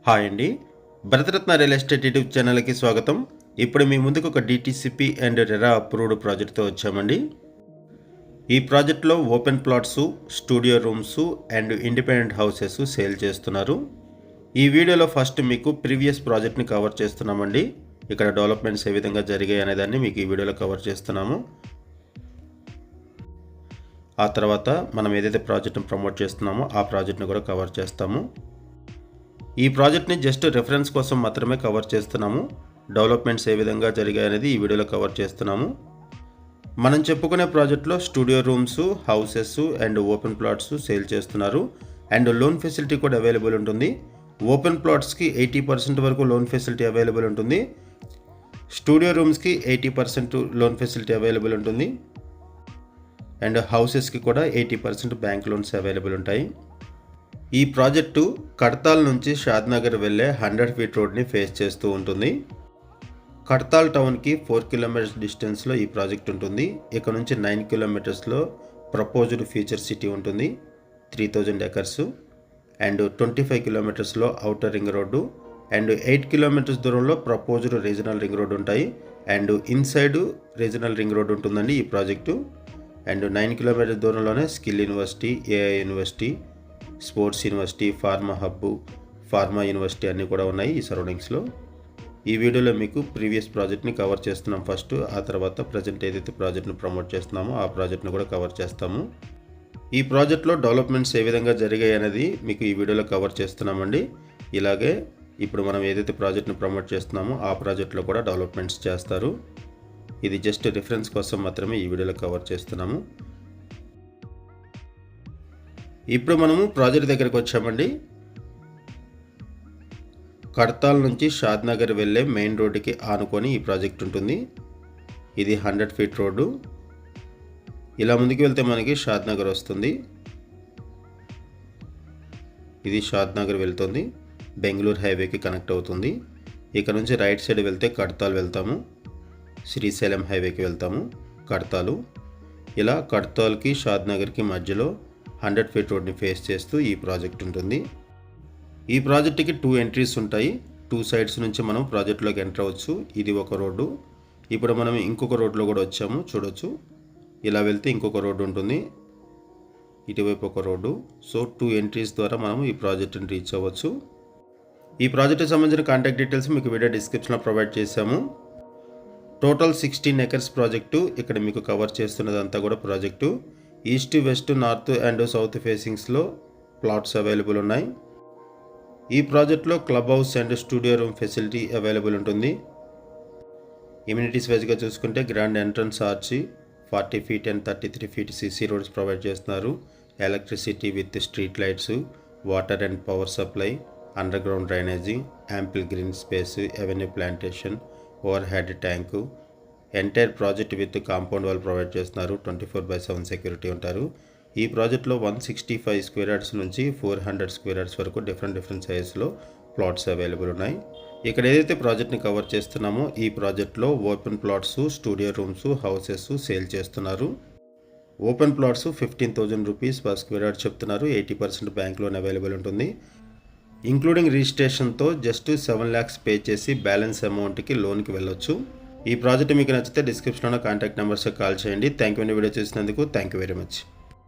Hi అండి, Bharat Ratna real estate YouTube ఛానల్కి స్వాగతం. ఇప్పుడు మీ ముందుకు ఒక డిటిసిపి అండ్ రెరా అప్రూవ్డ్ ప్రాజెక్ట్తో వచ్చామండి. ఈ ప్రాజెక్ట్లో open plots, studio rooms and independent houses sale చేస్తున్నారు. ఈ వీడియోలో ఫస్ట్ మీకు ప్రీవియస్ ప్రాజెక్ట్ని కవర్ చేస్తున్నామండి. ఇక్కడ డెవలప్మెంట్స్ ఏ విధంగా జరిగాయి అనేదాన్ని మీకు ఈ వీడియోలో కవర్ చేస్తున్నాము. ఆ తర్వాత మనం ఏదైతే ప్రాజెక్ట్ని ప్రమోట్ చేస్తున్నామో ఆ ప్రాజెక్ట్ని కూడా కవర్ చేస్తాము. ఈ ప్రాజెక్ట్ని జస్ట్ రెఫరెన్స్ కోసం మాత్రమే కవర్ చేస్తున్నాము. డెవలప్మెంట్స్ ఏ విధంగా జరిగాయి అనేది ఈ వీడియోలో కవర్ చేస్తున్నాము. మనం చెప్పుకునే ప్రాజెక్ట్లో studio rooms, houses and open plots sale చేస్తున్నారు. అండ్ లోన్ ఫెసిలిటీ కూడా అవైలబుల్ ఉంటుంది. ఓపెన్ ప్లాట్స్కి 80% వరకు లోన్ ఫెసిలిటీ అవైలబుల్ ఉంటుంది. స్టూడియో రూమ్స్కి 80% లోన్ ఫెసిలిటీ అవైలబుల్ ఉంటుంది. అండ్ హౌసెస్కి కూడా 80% బ్యాంక్ లోన్స్ అవైలబుల్ ఉంటాయి. ఈ ప్రాజెక్టు కడతాల్ నుంచి షాద్నగర్ వెళ్ళే 100 ఫీట్ రోడ్ని ఫేస్ చేస్తూ ఉంటుంది. కడతాల్ టౌన్కి 4 కిలోమీటర్స్ డిస్టెన్స్లో ఈ ప్రాజెక్ట్ ఉంటుంది. ఇక్కడ నుంచి 9 కిలోమీటర్స్లో ప్రపోజ్డ్ ఫ్యూచర్ సిటీ ఉంటుంది, 3000 ఎకర్స్. అండ్ 25 కిలోమీటర్స్లో outer ring road and 8 kilometres దూరంలో ప్రపోజ్డ్ రీజనల్ రింగ్ రోడ్ ఉంటాయి. And inside regional ring road ఉంటుందండి ఈ ప్రాజెక్టు. అండ్ 9 కిలోమీటర్స్ దూరంలోనే skill university, AI university, sports university, pharma hub, pharma university అన్నీ కూడా ఉన్నాయి ఈ సరౌండింగ్స్లో. ఈ వీడియోలో మీకు ప్రీవియస్ ప్రాజెక్ట్ని కవర్ చేస్తున్నాం ఫస్ట్. ఆ తర్వాత ప్రజెంట్ ఏదైతే ప్రాజెక్ట్ని ప్రమోట్ చేస్తున్నామో ఆ ప్రాజెక్ట్ని కూడా కవర్ చేస్తాము. ఈ ప్రాజెక్ట్లో డెవలప్మెంట్స్ ఏ విధంగా జరిగాయి అనేది మీకు ఈ వీడియోలో కవర్ చేస్తున్నామండి. ఇలాగే ఇప్పుడు మనం ఏదైతే ప్రాజెక్ట్ని ప్రమోట్ చేస్తున్నామో ఆ ప్రాజెక్ట్లో కూడా డెవలప్మెంట్స్ చేస్తారు. ఇది జస్ట్ రిఫరెన్స్ కోసం మాత్రమే ఈ వీడియోలో కవర్ చేస్తున్నాము. ఇప్పుడు మనము ప్రాజెక్ట్ దగ్గరికి వచ్చామండి. కడతాల్ నుంచి షాద్నగర్ వెళ్ళే మెయిన్ రోడ్డుకి ఆనుకొని ఈ ప్రాజెక్ట్ ఉంటుంది. ఇది 100 ఫీట్ రోడ్డు. ఇలా ముందుకు వెళ్తే మనకి షాద్నగర్ వస్తుంది. ఇది షాద్నగర్ వెళ్తుంది, బెంగళూరు హైవేకి కనెక్ట్ అవుతుంది. ఇక్కడ నుంచి రైట్ సైడ్ వెళ్తే కడతాల్ వెళ్తాము, శ్రీశైలం హైవేకి వెళ్తాము, కడతాలు. ఇలా కడతాల్కి షాద్నగర్కి మధ్యలో 100 ఫీట్ రోడ్ని ఫేస్ చేస్తూ ఈ ప్రాజెక్ట్ ఉంటుంది. ఈ ప్రాజెక్ట్కి 2 ఎంట్రీస్ ఉంటాయి. 2 సైడ్స్ నుంచి మనం ప్రాజెక్ట్లోకి ఎంటర్ అవ్వచ్చు. ఇది ఒక రోడ్డు. ఇప్పుడు మనం ఇంకొక రోడ్లో కూడా వచ్చాము, చూడొచ్చు. ఇలా వెళ్తే ఇంకొక రోడ్డు ఉంటుంది, ఇటువైపు ఒక రోడ్డు. సో 2 ఎంట్రీస్ ద్వారా మనం ఈ ప్రాజెక్ట్ని రీచ్ అవ్వచ్చు. ఈ ప్రాజెక్ట్కి సంబంధించిన కాంటాక్ట్ డీటెయిల్స్ మీకు వీడియో డిస్క్రిప్షన్లో ప్రొవైడ్ చేశాము. Total 16 acres project. ఇక్కడ మీకు కవర్ చేస్తున్నదంతా కూడా project. East, west, north and south ఫేసింగ్స్లో ప్లాట్స్ అవైలబుల్ ఉన్నాయి. ఈ ప్రాజెక్ట్లో club house and studio room facility available ఉంటుంది. ఇమ్యూనిటీస్ వైజ్గా చూసుకుంటే grand entrance arch, 40 feet and 33 feet CC roads provide చేస్తున్నారు. Electricity with street lights, water and power supply, underground drainage, ample green space, avenue plantation, over head tank. Entire project with compound wall provide చేస్తున్నారు. 24/7 security ఉంటారు. ఈ ప్రాజెక్ట్లో 165 square yards నుంచి 400 square yards వరకు different సైజెస్లో plots available ఉన్నాయి. ఇక్కడ ఏదైతే ప్రాజెక్ట్ని కవర్ చేస్తున్నామో ఈ ప్రాజెక్ట్లో open plots, studio rooms, houses sale చేస్తున్నారు. Open plots 15,000 rupees per square yard చెప్తున్నారు. 80% బ్యాంక్ లోన్ అవైలబుల్ ఉంటుంది. ఇంక్లూడింగ్ రిజిస్ట్రేషన్తో జస్ట్ 7 lakhs పే చేసి బ్యాలెన్స్ అమౌంట్కి లోన్కి వెళ్ళొచ్చు. ఈ ప్రాజెక్ట్ మీకు నచ్చితే డిస్క్రిప్షన్లో కాంటాక్ట్ నెంబర్స్కి కాల్ చేయండి. థ్యాంక్ యూ అండి వీడియో చూసినందుకు. Thank you very much.